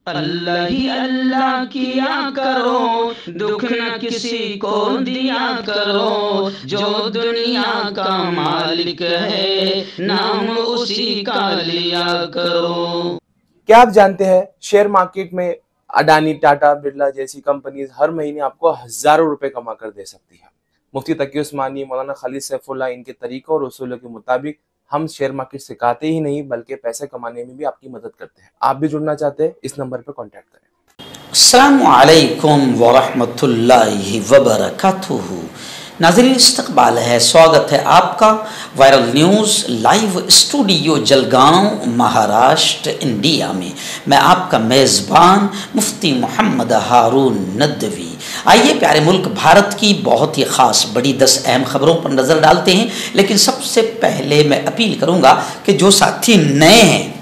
अल्लाह ही अल्लाह किया करो, दुख न किसी को दिया करो, जो दुनिया का मालिक है नाम उसी का लिया करो। क्या आप जानते हैं शेयर मार्केट में अडानी, टाटा, बिरला जैसी कंपनीज हर महीने आपको हजारों रुपए कमा कर दे सकती है। मुफ्ती तकी उस्मानी, मौलाना खालिद सैफुल्लाह, इनके तरीकों और उसूलों के मुताबिक हम शेयर मार्केट सिखाते ही नहीं बल्कि पैसे कमाने में भी आपकी मदद करते हैं। आप भी जुड़ना चाहते हैं, इस नंबर पर कॉन्टैक्ट करें। अस्सलामु अलैकुम वरहमतुल्लाहि वबरकातुहू। नाज़रीन, इस्तक़बाल है, स्वागत है आपका viral news live studio Jalgaon, Maharashtra, India में। मैं आपका मेज़बान मुफ्ती मोहम्मद हारून नदवी। आइए प्यारे मुल्क भारत की बहुत ही ख़ास बड़ी 10 अहम खबरों पर नज़र डालते हैं। लेकिन सबसे पहले मैं अपील करूँगा कि जो साथी नए हैं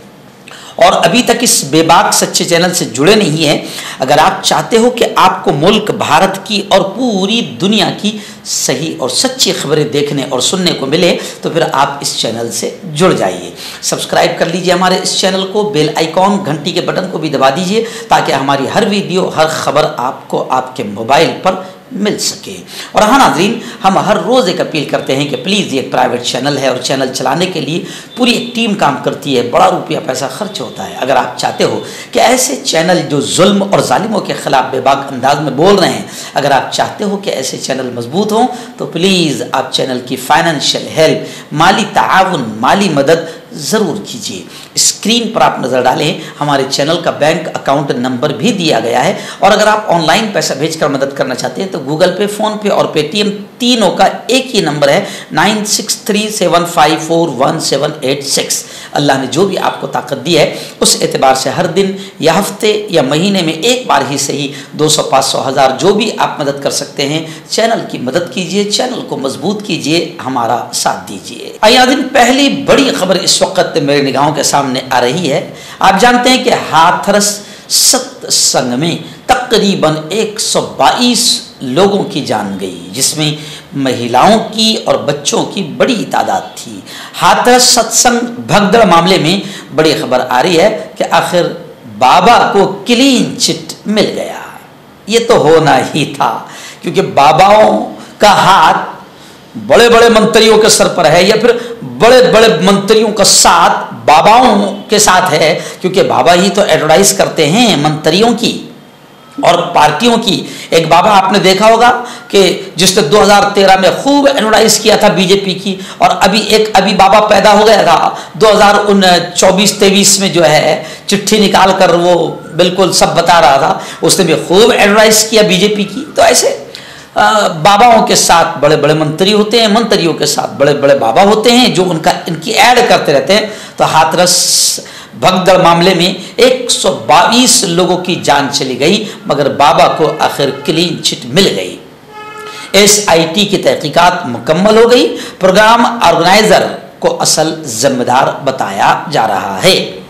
और अभी तक इस बेबाक सच्चे चैनल से जुड़े नहीं हैं, अगर आप चाहते हो कि आपको मुल्क भारत की और पूरी दुनिया की सही और सच्ची खबरें देखने और सुनने को मिले तो फिर आप इस चैनल से जुड़ जाइए। सब्सक्राइब कर लीजिए हमारे इस चैनल को, बेल आइकॉन घंटी के बटन को भी दबा दीजिए ताकि हमारी हर वीडियो, हर खबर आपको आपके मोबाइल पर मिल सके। और हाँ नाज़रीन, हम हर रोज़ एक अपील करते हैं कि प्लीज़ ये एक प्राइवेट चैनल है और चैनल चलाने के लिए पूरी एक टीम काम करती है, बड़ा रुपया पैसा खर्च होता है। अगर आप चाहते हो कि ऐसे चैनल जो जुल्म और जालिमों के ख़िलाफ़ बेबाक अंदाज में बोल रहे हैं, अगर आप चाहते हो कि ऐसे चैनल मजबूत हों तो प्लीज़ आप चैनल की फाइनेंशियल हेल्प, माली ताआवुन, माली मदद ज़रूर कीजिए। स्क्रीन पर आप नज़र डालें, हमारे चैनल का बैंक अकाउंट नंबर भी दिया गया है। और अगर आप ऑनलाइन पैसा भेजकर मदद करना चाहते हैं तो गूगल पे, फ़ोन पे और पेटीएम तीनों का एक ही नंबर है 9637541786। अल्लाह ने जो भी आपको ताकत दी है उस एतबार से हर दिन या हफ्ते या महीने में एक बार ही सही 200, 500, 1000 जो भी आप मदद कर सकते हैं, चैनल की मदद कीजिए, चैनल को मजबूत कीजिए, हमारा साथ दीजिए। आइए दिन पहली बड़ी खबर इस वक्त मेरे निगाहों के सामने आ रही है। आप जानते हैं कि हाथरस सत्संग में तकरीबन 122 लोगों की जान गई, जिसमें महिलाओं की और बच्चों की बड़ी तादाद थी। हाथरस सत्संग भगदड़ मामले में बड़ी खबर आ रही है कि आखिर बाबा को क्लीन चिट मिल गया। ये तो होना ही था, क्योंकि बाबाओं का हाथ बड़े बड़े मंत्रियों के सर पर है या फिर बड़े बड़े मंत्रियों का साथ बाबाओं के साथ है, क्योंकि बाबा ही तो एडवर्टाइज करते हैं मंत्रियों की और पार्टियों की। एक बाबा आपने देखा होगा कि जिसने 2013 में खूब एडवर्टाइज किया था बीजेपी की, और अभी बाबा पैदा हो गया था 2024-23 में जो है चिट्ठी निकाल कर वो बिल्कुल सब बता रहा था, उसने भी खूब एडवर्टाइज किया बीजेपी की। तो ऐसे बाबाओं के साथ बड़े बड़े मंत्री होते हैं, मंत्रियों के साथ बड़े बड़े बाबा होते हैं जो इनकी ऐड करते रहते हैं। तो हाथरस भगदड़ मामले में 122 लोगों की जान चली गई, मगर बाबा को आखिर क्लीन चिट मिल गई। SIT की तहकीकात मुकम्मल हो गई। प्रोग्राम ऑर्गेनाइजर को असल जिम्मेदार बताया जा रहा है।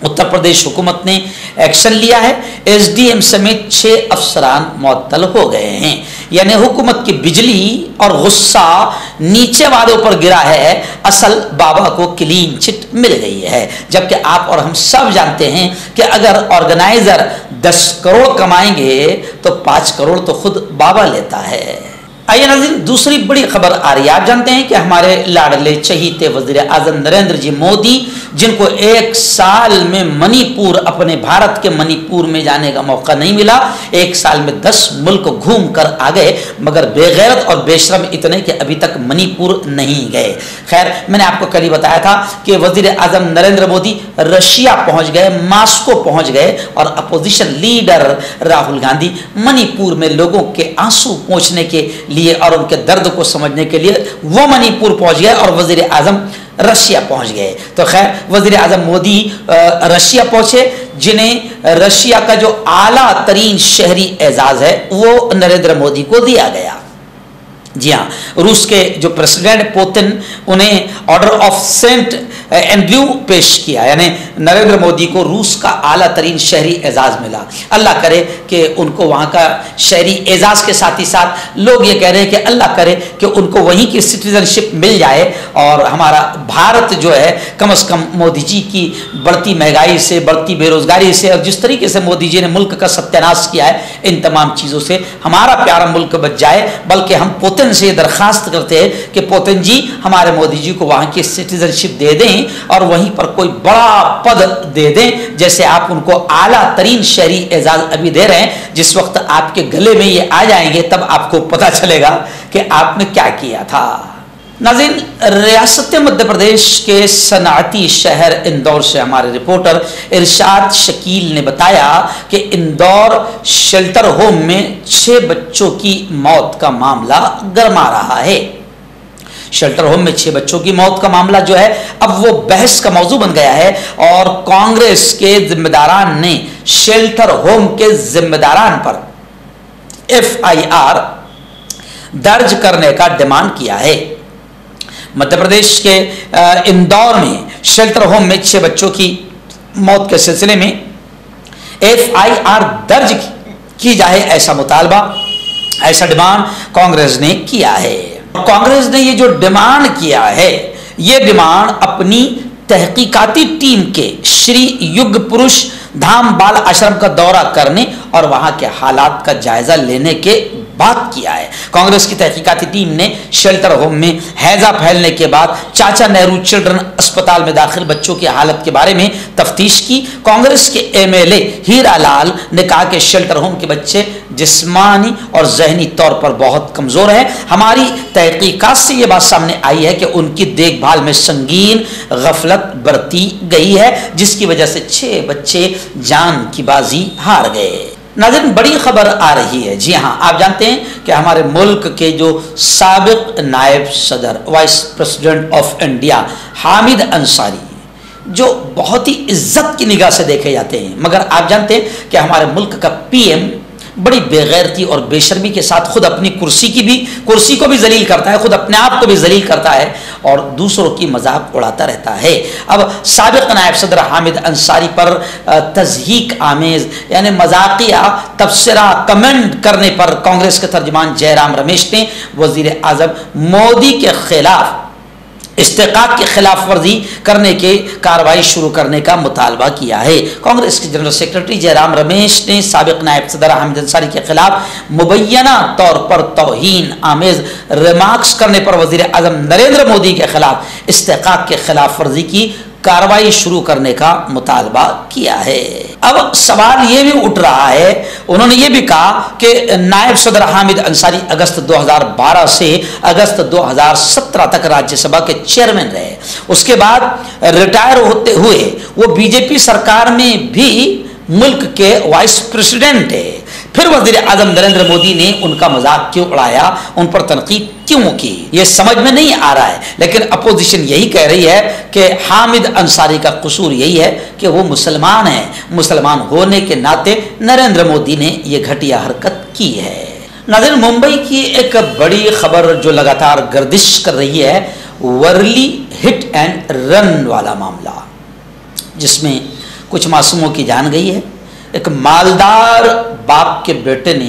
उत्तर प्रदेश हुकूमत ने एक्शन लिया है। SDM समेत 6 अफसरान मुअत्तल हो गए हैं। यानी हुकूमत की बिजली और गुस्सा नीचे वालों पर गिरा है। असल बाबा को क्लीन चिट मिल गई है। जबकि आप और हम सब जानते हैं कि अगर ऑर्गेनाइजर 10 करोड़ कमाएंगे तो 5 करोड़ तो खुद बाबा लेता है। आइए नाज़रीन, दूसरी बड़ी खबर आ रही है। आप जानते हैं कि हमारे लाडले चहीते वज़ीर आज़म नरेंद्र जी मोदी, जिनको 1 साल में मणिपुर, अपने भारत के मणिपुर में जाने का मौका नहीं मिला, 1 साल में 10 मुल्क घूम कर आ गए, मगर बेगैरत और बेशरम इतने कि अभी तक मणिपुर नहीं गए। खैर, मैंने आपको कल ही बताया था कि वज़ीर आज़म नरेंद्र मोदी रशिया पहुँच गए, मॉस्को पहुँच गए, और अपोजिशन लीडर राहुल गांधी मणिपुर में लोगों के आंसू पोंछने के लिए और उनके दर्द को समझने के लिए वो मणिपुर पहुंच गए और वजीर आजम रशिया पहुंच गए। तो खैर, वजीर आजम मोदी रशिया पहुंचे, जिन्हें रशिया का जो आला तरीन शहरी एजाज है वो नरेंद्र मोदी को दिया गया। जी हाँ, रूस के जो प्रेसिडेंट पुतिन उन्हें ऑर्डर ऑफ सेंट एंड्रयू पेश किया, यानी नरेंद्र मोदी को रूस का आला तरीन शहरी एजाज़ मिला। अल्लाह करे कि उनको वहाँ का शहरी एजाज़ के साथ ही साथ लोग ये कह रहे हैं कि अल्लाह करे कि उनको वहीं की सिटीजनशिप मिल जाए और हमारा भारत जो है कम से कम मोदी जी की बढ़ती महंगाई से, बढ़ती बेरोजगारी से और जिस तरीके से मोदी जी ने मुल्क का सत्यानाश किया है, इन तमाम चीज़ों से हमारा प्यारा मुल्क बच जाए। बल्कि हम पुतिन से दरख्वास्त करते हैं कि पुतिन जी हमारे मोदी जी को वहाँ की सिटीजनशिप दे दें और वहीं पर कोई बड़ा पद दे दें, जैसे आप उनको आला तरीन शहरी एजाज अभी दे रहे हैं। जिस वक्त आपके गले में ये आ जाएंगे तब आपको पता चलेगा कि आपने क्या किया था। नाज़रीन, रियासत मध्य प्रदेश के सनाती शहर इंदौर से हमारे रिपोर्टर इरशाद शकील ने बताया कि इंदौर शेल्टर होम में 6 बच्चों की मौत का मामला गरमा रहा है। शेल्टर होम में 6 बच्चों की मौत का मामला जो है अब वो बहस का मौजू बन गया है और कांग्रेस के जिम्मेदारान ने शेल्टर होम के जिम्मेदारान पर FIR दर्ज करने का डिमांड किया है। मध्य प्रदेश के इंदौर में शेल्टर होम में 6 बच्चों की मौत के सिलसिले में FIR दर्ज की जाए, ऐसा मुतालबा, ऐसा डिमांड कांग्रेस ने किया है। कांग्रेस ने ये जो डिमांड किया है, ये डिमांड अपनी तहकीकाती टीम के श्री युग पुरुष धाम बाल आश्रम का दौरा करने और वहां के हालात का जायजा लेने के बाद किया है। कांग्रेस की तहकीकाती टीम ने शेल्टर होम में हैजा फैलने के बाद चाचा नेहरू चिल्ड्रन अस्पताल में दाखिल बच्चों की हालत के बारे में तफ्तीश की। कांग्रेस के MLA हीरा लाल ने कहा कि शेल्टर होम के बच्चे जिस्मानी और जहनी तौर पर बहुत कमज़ोर हैं। हमारी तहकीकात से ये बात सामने आई है कि उनकी देखभाल में संगीन गफलत बरती गई है, जिसकी वजह से 6 बच्चे जान की बाजी हार गए। नाज़रीन, बड़ी खबर आ रही है। जी हाँ, आप जानते हैं कि हमारे मुल्क के जो साबिक नायब सदर, vice president of India Hamid Ansari, जो बहुत ही इज्जत की निगाह से देखे जाते हैं, मगर आप जानते हैं कि हमारे मुल्क का PM बड़ी बेगैरती और बेशर्मी के साथ खुद अपनी कुर्सी को भी जलील करता है, खुद अपने आप को भी जलील करता है और दूसरों की मजाक उड़ाता रहता है। अब साबिक नायब सदर हामिद अंसारी पर तज़हीक आमेज़ यानी मजाकिया तबसरा कमेंट करने पर कांग्रेस के तर्जुमान जयराम रमेश ने वज़ीर आज़म मोदी के खिलाफ इस्तेकाक की खिलाफ वर्जी करने के कार्रवाई शुरू करने का मुतालबा किया है। कांग्रेस के जनरल सेक्रेटरी जयराम रमेश ने साबिक नायब सदर हामिद अंसारी के खिलाफ मुबैना तौर पर तौहीन आमेज रिमार्क्स करने पर वज़ीर आज़म नरेंद्र मोदी के खिलाफ इस्तेकाक के खिलाफ वर्जी की कार्रवाई शुरू करने का मुतालबा किया है। अब सवाल ये भी उठ रहा है, उन्होंने ये भी कहा कि नायब सदर हामिद अंसारी अगस्त 2012 से अगस्त 2017 तक राज्यसभा के चेयरमैन रहे। उसके बाद रिटायर होते हुए वो बीजेपी सरकार में भी मुल्क के वाइस प्रेसिडेंट है। फिर वज़ीर आज़म नरेंद्र मोदी ने उनका मजाक क्यों उड़ाया, उन पर तनकीद क्यों की, ये समझ में नहीं आ रहा है। लेकिन अपोजिशन यही कह रही है कि हामिद अंसारी का कसूर यही है कि वो मुसलमान है, मुसलमान होने के नाते नरेंद्र मोदी ने ये घटिया हरकत की है। नाज़रीन, मुंबई की एक बड़ी खबर जो लगातार गर्दिश कर रही है, वर्ली हिट एंड रन वाला मामला, जिसमें कुछ मासूमों की जान गई है। एक मालदार बाप के बेटे ने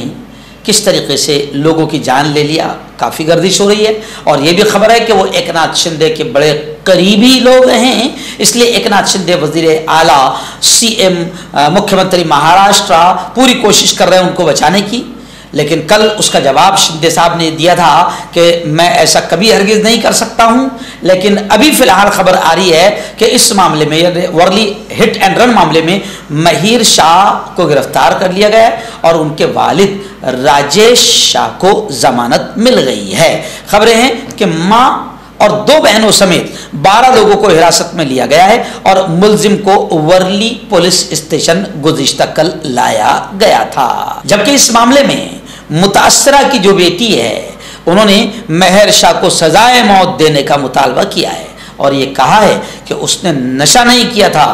किस तरीके से लोगों की जान ले लिया, काफ़ी गर्दिश हो रही है। और ये भी खबर है कि वो एकनाथ शिंदे के बड़े करीबी लोग हैं, इसलिए एकनाथ शिंदे वज़ीर आला CM मुख्यमंत्री महाराष्ट्र पूरी कोशिश कर रहे हैं उनको बचाने की। लेकिन कल उसका जवाब शिंदे साहब ने दिया था कि मैं ऐसा कभी हरगिज़ नहीं कर सकता हूं। लेकिन अभी फ़िलहाल खबर आ रही है कि इस मामले में, वर्ली हिट एंड रन मामले में, महीर शाह को गिरफ्तार कर लिया गया और उनके वालिद राजेश शाह को जमानत मिल गई है। खबरें हैं कि माँ और 2 बहनों समेत 12 लोगों को हिरासत में लिया गया है और मुलजिम को वर्ली पुलिस स्टेशन गुज़िश्ता कल लाया गया था। जबकि इस मामले में मुतासरा की जो बेटी है, उन्होंने मेहर शाह को सजाए मौत देने का मुतालबा किया है और ये कहा है कि उसने नशा नहीं किया था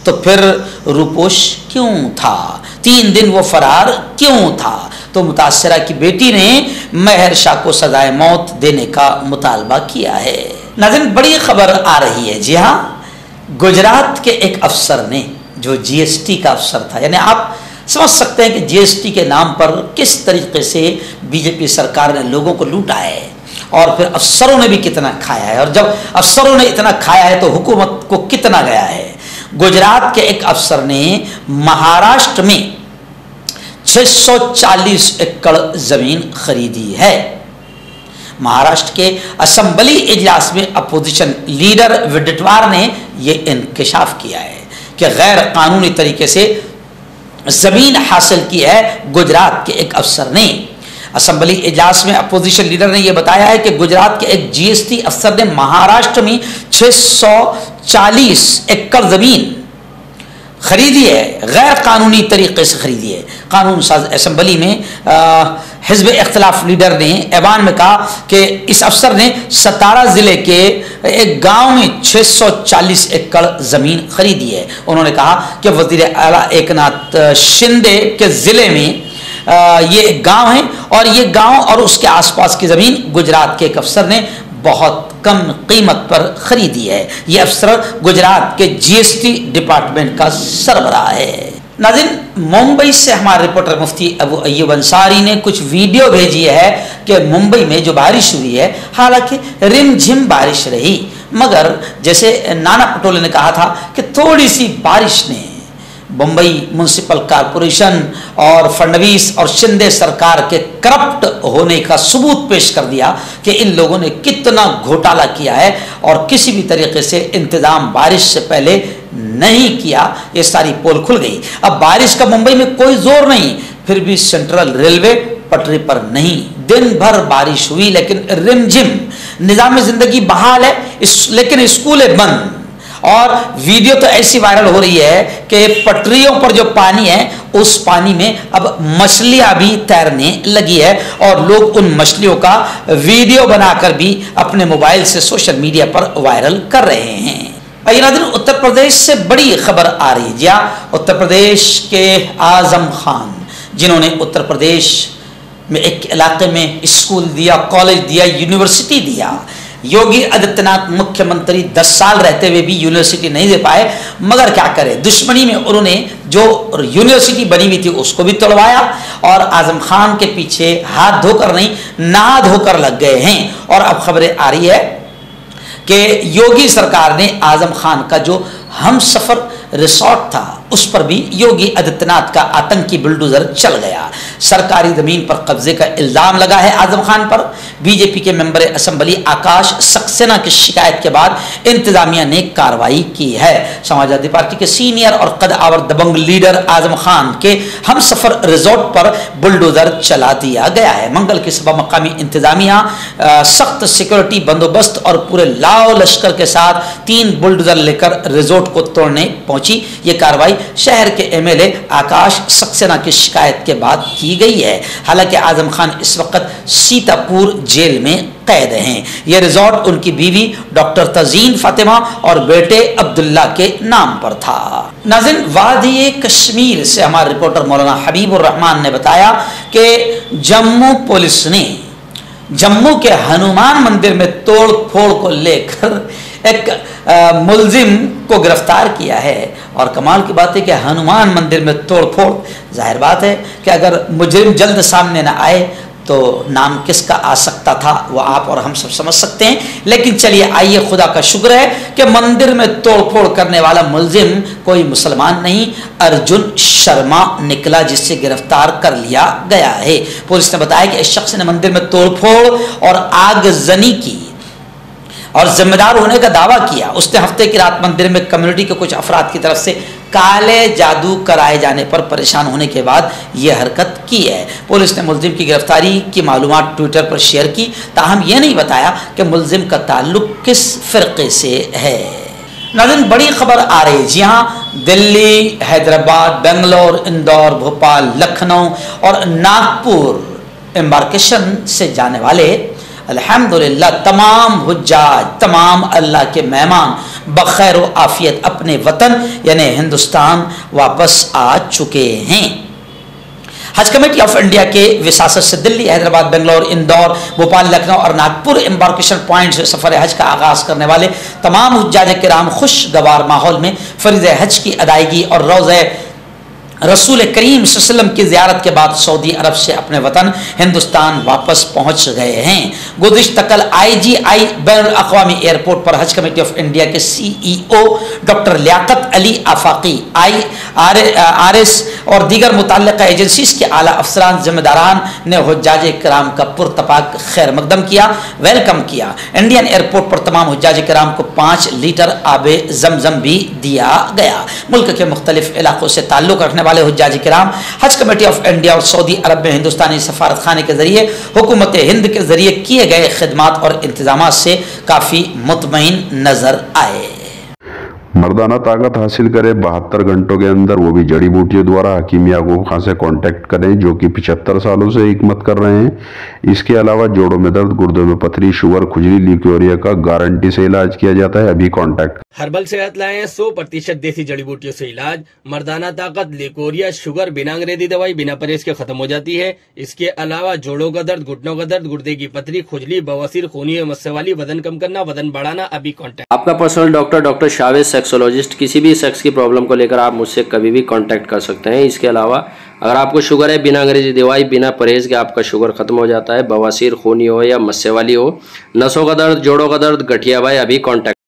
तो फिर रूपोश क्यों था, 3 दिन वो फरार क्यों था। तो मुतासरा की बेटी ने मेहर शाह को सजाए मौत देने का मुतालबा किया है। नाज़रीन, बड़ी खबर आ रही है। जी हाँ, गुजरात के एक अफसर ने, जो जीएसटी का अफसर था, यानी आप समझ सकते हैं कि जीएसटी के नाम पर किस तरीके से बीजेपी सरकार ने लोगों को लूटा है और फिर अफसरों ने भी कितना खाया है, और जब अफसरों ने इतना खाया है तो हुकूमत को कितना गया है। गुजरात के एक अफसर ने महाराष्ट्र में 640 एकड़ जमीन खरीदी है। महाराष्ट्र के असेंबली इजलास में अपोजिशन लीडर विडटवार ने यह इंकशाफ किया है कि गैर कानूनी तरीके से जमीन हासिल की है गुजरात के एक अफसर ने। असेंबली इजलास में अपोजिशन लीडर ने यह बताया है कि गुजरात के एक जीएसटी अफसर ने महाराष्ट्र में 640 एकड़ जमीन खरीदी है, गैर कानूनी तरीके से खरीदी है। कानून साज असेंबली में हिज़्ब इख्तिलाफ लीडर ने ऐवान में कहा कि इस अफसर ने सतारा जिले के एक गांव में 640 एकड़ जमीन खरीदी है। उन्होंने कहा कि वजीर आला एकनाथ शिंदे के जिले में ये एक गांव है और ये गांव और उसके आसपास की जमीन गुजरात के एक अफसर ने बहुत कम कीमत पर खरीदी है। ये अफसर गुजरात के जीएसटी डिपार्टमेंट का सरबराह है। नाज़रीन, मुंबई से हमारे रिपोर्टर मुफ्ती अबू अय्यूब अंसारी ने कुछ वीडियो भेजी है कि मुंबई में जो बारिश हुई है, हालांकि रिमझिम बारिश रही, मगर जैसे नाना पटोले ने कहा था कि थोड़ी सी बारिश ने मुंबई म्युनिसिपल कॉरपोरेशन और फडणवीस और शिंदे सरकार के करप्ट होने का सबूत पेश कर दिया कि इन लोगों ने कितना घोटाला किया है और किसी भी तरीके से इंतजाम बारिश से पहले नहीं किया। ये सारी पोल खुल गई। अब बारिश का मुंबई में कोई जोर नहीं, फिर भी सेंट्रल रेलवे पटरी पर नहीं। दिन भर बारिश हुई लेकिन रिमझिम। निजाम जिंदगी बहाल है लेकिन स्कूलें बंद। और वीडियो तो ऐसी वायरल हो रही है कि पटरियों पर जो पानी है उस पानी में अब मछलियां भी तैरने लगी है और लोग उन मछलियों का वीडियो बनाकर भी अपने मोबाइल से सोशल मीडिया पर वायरल कर रहे हैं। उत्तर प्रदेश से बड़ी खबर आ रही है। जी हाँ, उत्तर प्रदेश के आजम खान, जिन्होंने उत्तर प्रदेश में एक इलाके में स्कूल दिया, कॉलेज दिया, यूनिवर्सिटी दिया। योगी आदित्यनाथ मुख्यमंत्री 10 साल रहते हुए भी यूनिवर्सिटी नहीं दे पाए, मगर क्या करें, दुश्मनी में उन्होंने जो यूनिवर्सिटी बनी हुई थी उसको भी तोड़वाया और आजम खान के पीछे हाथ धोकर नहीं नहा धोकर लग गए हैं। और अब खबरें आ रही है कि योगी सरकार ने आजम खान का जो हमसफर रिसोर्ट था उस पर भी योगी आदित्यनाथ का आतंकी बुलडोजर चल गया। सरकारी जमीन पर कब्जे का इल्जाम लगा है आजम खान पर। बीजेपी के मेंबर असेंबली आकाश सक्सेना की शिकायत के बाद इंतजामिया ने कार्रवाई की है। समाजवादी पार्टी के सीनियर और कद our Dabangg leader Azam Khan के हमसफर रिजोर्ट पर बुलडोजर चला दिया गया है। मंगल की सुबह मकामी इंतजामिया सख्त सिक्योरिटी बंदोबस्त और पूरे लाओ लश्कर के साथ 3 बुलडोजर लेकर रिजोर्ट को तोड़ने पहुंची। ये कार्रवाई शहर के एमएलए आकाश सक्सेना की शिकायत के बाद की गई है। हालांकि आजम खान इस वक्त सीतापुर जेल में कैद हैं। यह रिजॉर्ट उनकी बीवी डॉक्टर तजीन फातिमा और बेटे अब्दुल्ला के नाम पर था। नाज़रीन, वादी कश्मीर से हमारे रिपोर्टर मौलाना हबीबुर रहमान ने बताया कि जम्मू पुलिस ने जम्मू के हनुमान मंदिर में तोड़ फोड़ को लेकर एक मुलजिम को गिरफ्तार किया है। और कमाल की बात है कि हनुमान मंदिर में तोड़ फोड़, जाहिर बात है कि अगर मुजरिम जल्द सामने न आए तो नाम किसका आ सकता था वो आप और हम सब समझ सकते हैं। लेकिन चलिए आइए, खुदा का शुक्र है कि मंदिर में तोड़ फोड़ करने वाला मुलजिम कोई मुसलमान नहीं, अर्जुन शर्मा निकला, जिससे गिरफ्तार कर लिया गया है। पुलिस ने बताया कि इस शख्स ने मंदिर में तोड़ फोड़ और आगजनी की और जिम्मेदार होने का दावा किया। उसने हफ्ते की रात मंदिर में कम्युनिटी के कुछ अफराद की तरफ से काले जादू कराए जाने पर परेशान होने के बाद यह हरकत की है। पुलिस ने मुलजिम की गिरफ्तारी की मालूमात ट्विटर पर शेयर की, ताहम यह नहीं बताया कि मुलजिम का ताल्लुक किस फिरके से है। नाज़रीन, बड़ी खबर आ रही है। जी हाँ, दिल्ली, हैदराबाद, बेंगलोर, इंदौर, भोपाल, लखनऊ और नागपुर एम्बार्केशन से जाने वाले अल्हम्दुलिल्लाह तमाम हुज्जाज, तमाम अल्लाह के मेहमान बखैर व आफियत अपने वतन यानी हिंदुस्तान वापस आ चुके हैं। हज कमेटी ऑफ इंडिया के विशासत से दिल्ली, हैदराबाद, बेंगलोर, इंदौर, भोपाल, लखनऊ और नागपुर एम्बार्केशन पॉइंट से सफर हज का आगाज करने वाले तमाम हुज्जाज किराम खुशगवार माहौल में फरीज़ हज की अदायगी और रोज़े रसूल करीम सल्लल्लाहु अलैहि वसल्लम की ज़ियारत के बाद सऊदी अरब से अपने वतन हिंदुस्तान वापस पहुंच गए हैं। गुज़िश्ता कल IGI बैनुल अक़वामी एयरपोर्ट पर हज कमेटी ऑफ इंडिया के CEO doctor Liaquat Ali Afaqi, IRS और दीगर मुतल्लिक़ा एजेंसीज़ के आला अफसरान ज़िम्मेदारान ने हुज्जाज किराम का पुरतपाक खैर मकदम किया, वेलकम किया। इंडियन एयरपोर्ट पर तमाम हुज्जाज किराम को 5 लीटर आबे ज़मज़म भी दिया गया। मुल्क के मुख्तलिफ इलाकों से ताल्लुक़ रखने वाले हुज्जाज किराम हज कमेटी ऑफ इंडिया और सऊदी अरब में हिंदुस्तानी सफारत खाने के जरिए हुकूमत हिंद के जरिए किए गए खिदमात और इंतजामात से काफ़ी मुतमईन नजर आए। मर्दाना ताकत हासिल करें 72 घंटों के अंदर, वो भी जड़ी बूटियों द्वारा। हकीम याकूब खान से कांटेक्ट करें जो कि 75 सालों से हिकमत कर रहे हैं। इसके अलावा जोड़ों में दर्द, गुर्दों में पथरी, शुगर, खुजली, ल्यूकेरिया का गारंटी से इलाज किया जाता है। अभी कांटेक्ट। हर्बल सेहत लाए 100% देसी जड़ी बूटियों से इलाज। मर्दाना ताकत, लिकोरिया, शुगर बिना अंग्रेजी दवाई, बिना परहेज के खत्म हो जाती है। इसके अलावा जोड़ों का दर्द, घुटनों का दर्द, गुर्दे की पथरी, खुजली, बवासीर, खूनी मस्से वाली, वजन कम करना, वजन बढ़ाना, अभी कांटेक्ट। आपका पर्सनल डॉक्टर शावेज सेक्सोलॉजिस्ट। किसी भी सेक्स की प्रॉब्लम को लेकर आप मुझसे कभी भी कांटेक्ट कर सकते हैं। इसके अलावा अगर आपको शुगर है, बिना अंग्रेजी दवाई, बिना परहेज के आपका शुगर खत्म हो जाता है। बवासीर, खूनी हो या मस्से वाली हो, नसों का दर्द, जोड़ों का दर्द, गठिया भाई, अभी कांटेक्ट।